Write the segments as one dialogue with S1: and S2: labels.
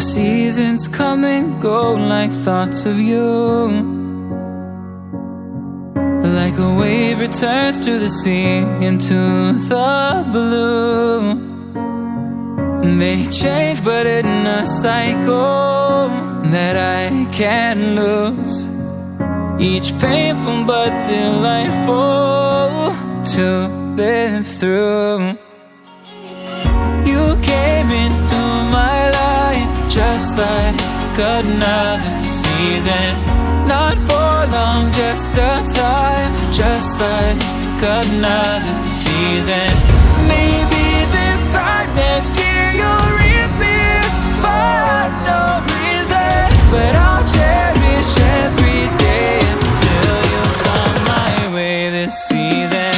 S1: seasons come and go like thoughts of you. Like a wave returns to the sea, into the blue. They change but in a cycle that I can't lose. Each painful but delightful to live through. You came into my life just like another season. Not for long, just a time, just like another season. Maybe this time next year you'll reappear for no reason, but I'll cherish every day until you come my way this season.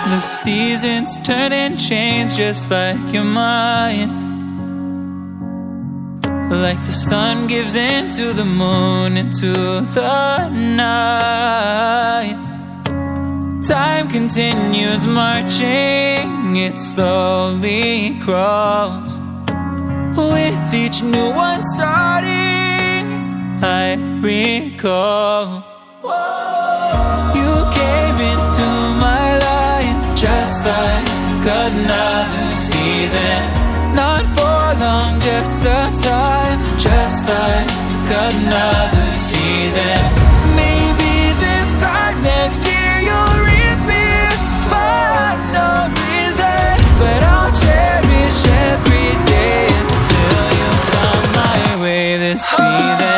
S1: The seasons turn and change just like your mind. Like the sun gives into the moon, into the night. Time continues marching, it slowly crawls. With each new one starting, I recall. You came into my life just like another season. Not for long, just a time, just like another season. Maybe this time next year you'll reappear for no reason, but I'll cherish every day until you come my way this season.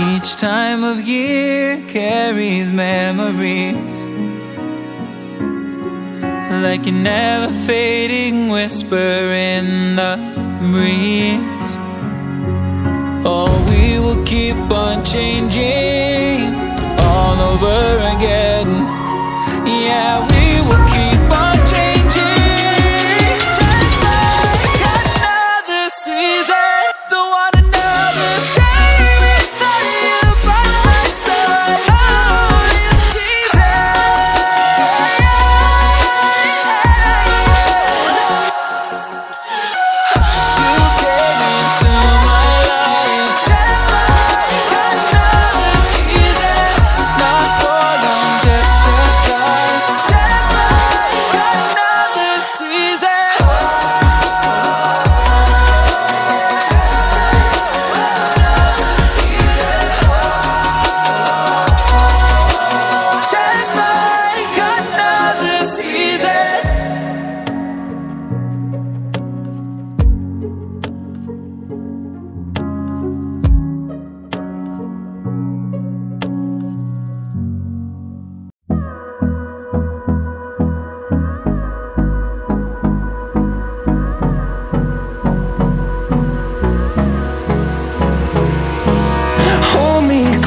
S1: Each time of year carries memories, like a never fading whisper in the breeze. Oh, we will keep on changing all over again. Yeah, we will keep on changing just like another season. Don't want another day.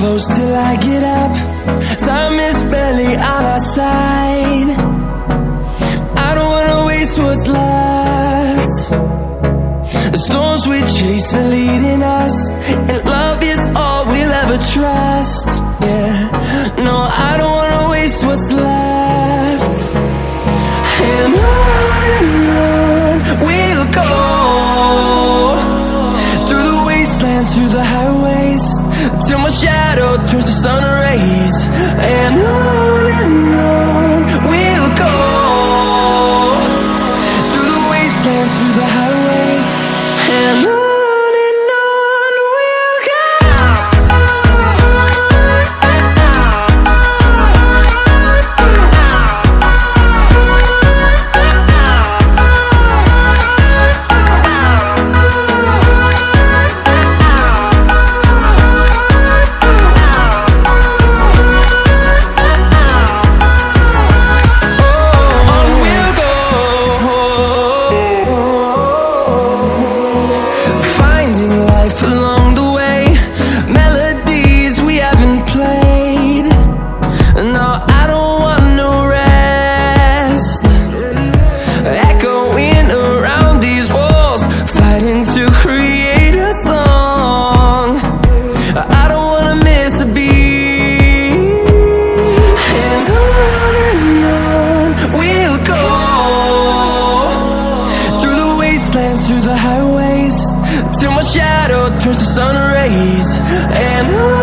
S2: Close till I get up. Time is barely on our side. I don't wanna waste what's left. The storms we chase are leading us, and love is all we'll ever trust. Yeah, no, I don't wanna waste what's left. And on we'll go, through the wastelands, through the highways, till my shadow turns to sun rays. And on we'll go, through the wastelands, through the highways. And on we'll go. wanna miss a beat. And on we'll go, through the wastelands, through the highways, till my shadow turns to sun rays. And on